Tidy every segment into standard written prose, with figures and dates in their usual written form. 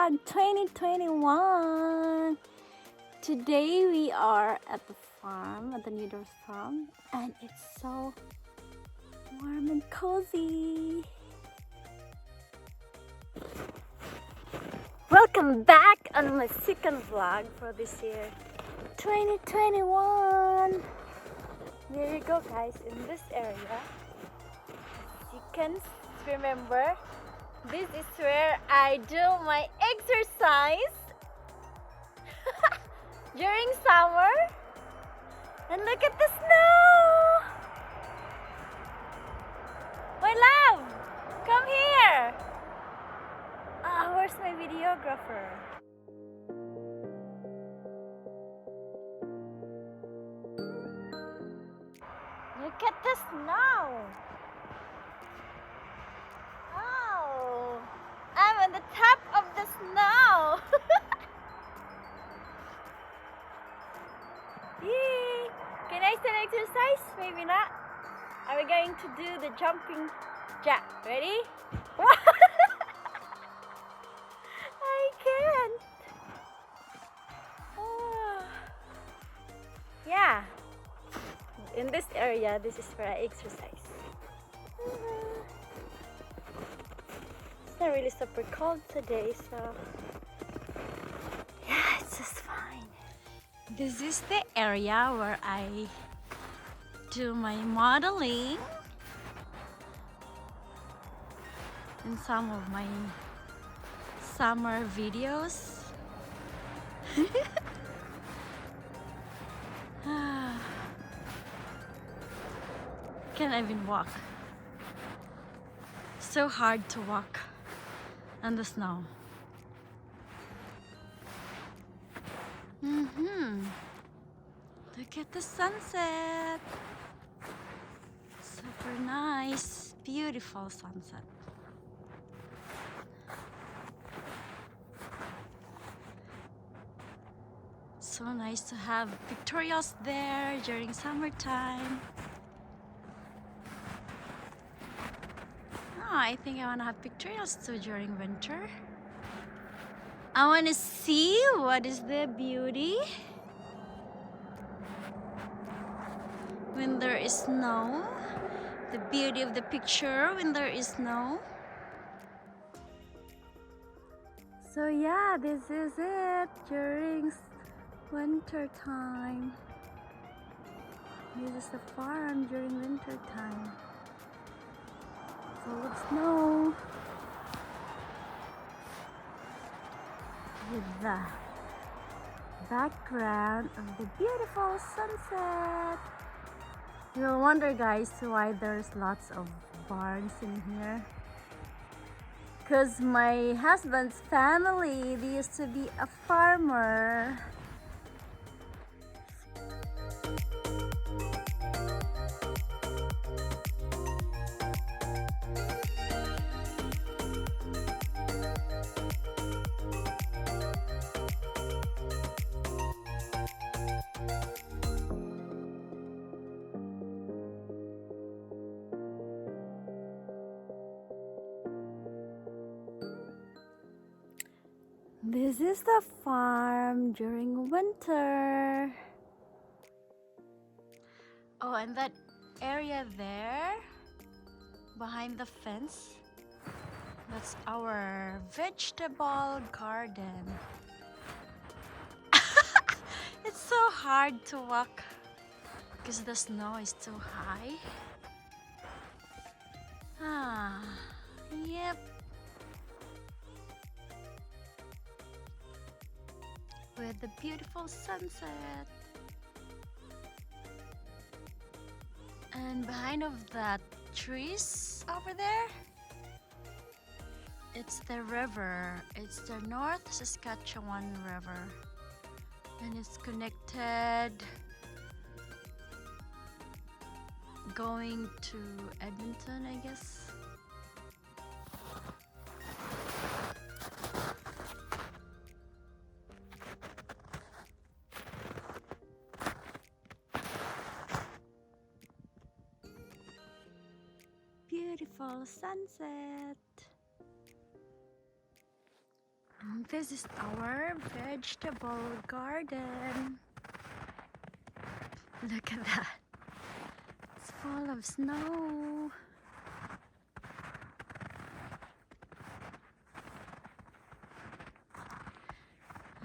vlog 2021. Today we are at the farm, at the Neudorf farm, and it's so warm and cozy. Welcome back on my second vlog for this year 2021. There you go, guys. In this area, you can remember, this is where I do my exercise during summer. And look at the snow! My love, come here! Ah, where's my videographer? Look at the snow! Oh, I'm on the top of the snow! Yay! Can I still exercise? Maybe not. Are we going to do the jumping jack? Ready? I can't. Oh. Yeah. In this area, this is where I exercise. It's not really super cold today, so yeah, it's just fine. This is the area where I do my modeling in some of my summer videos. Can't even walk. So hard to walk on the snow. Look at the sunset. Super nice, beautiful sunset. So nice to have pictorials there during summertime. Oh, I think I want to have pictorials too during winter. I want to see what is the beauty when there is snow. The beauty of the picture when there is snow. So yeah, this is it during winter time. This is the farm during winter time. Full of snow. With the background of the beautiful sunset. You'll wonder, guys, why there's lots of barns in here. Because my husband's family, they used to be a farmer. This is the farm during winter. Oh, and that area there, behind the fence, that's our vegetable garden. It's so hard to walk because the snow is too high. Yep. With the beautiful sunset. And behind of that trees over there, it's the river. It's the North Saskatchewan River. And it's connected going to Edmonton, I guess. Beautiful sunset. And This is our vegetable garden. Look at that. It's full of snow.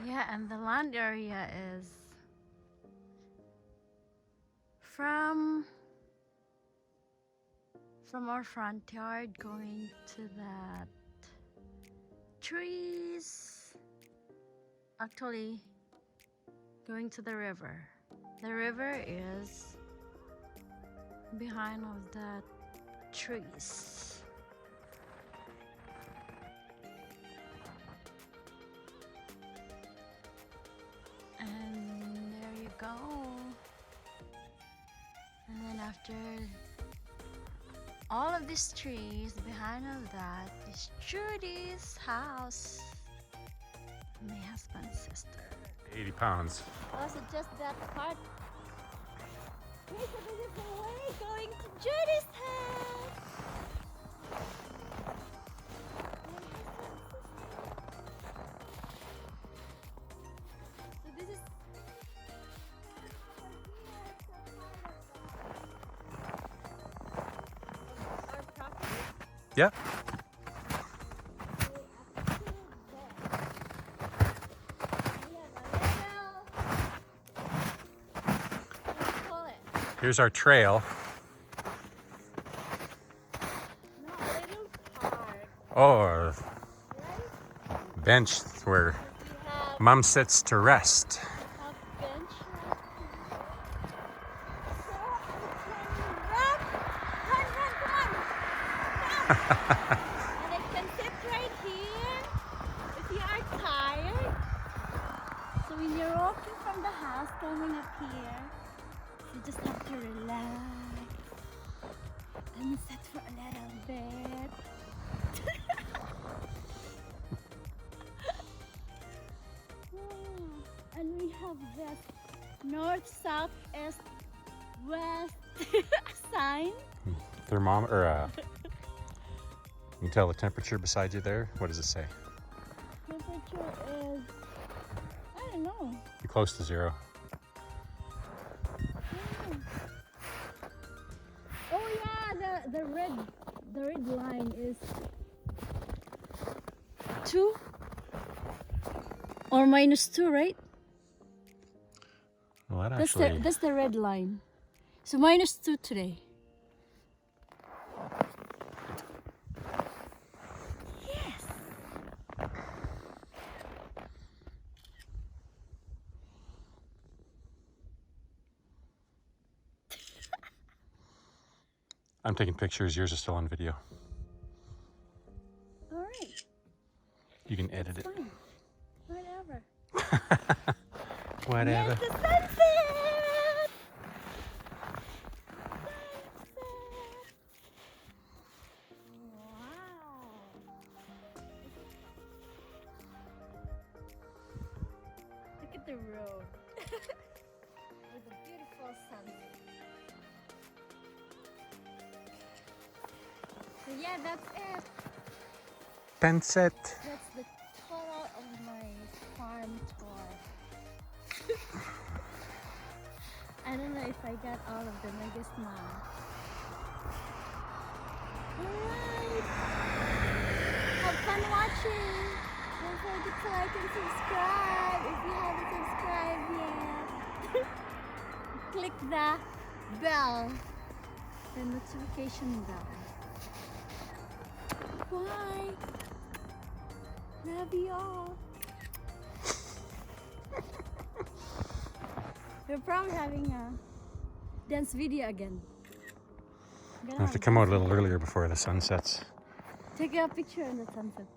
Yeah, and the land area is from our front yard going to that trees, actually going to the river. The river is behind of that trees. And there you go. And then after all of these trees, behind of that is Judy's house. My husband's sister. 80 pounds. Oh, so just that part. Okay, so this is the way going to Judy's house. So this is our property. Yeah. Here's our trail. No, a little park. Oh, a bench where Mom sits to rest. We have bench right here. So run, come on. And I can sit right here if you are tired. So when you're walking from the house coming up here, you just have to relax and sit for a little bit. And we have this north, south, east, west sign. Thermometer, you can tell the temperature beside you there. What does it say? Temperature is, I don't know. You're close to 0. Oh yeah, the red line is 2 or -2, right? Well, that actually... That's the red line. So -2 today. Yes. I'm taking pictures. Yours is still on video. All right. You can edit it. Fine. Whatever. Whatever. Yes, the sunset. Wow. Look at the road with a beautiful sunset. So yeah, that's it. Sunset. That's the total of my farm tour. I don't know if I got all of them, I guess not. Alright. Have fun watching. Don't forget to like and subscribe if you haven't subscribed yet. Click the bell, the notification bell. Bye. Love you all. We're probably having a dance video again. I have to come out a little earlier before the sun sets. Take a picture in the sunset.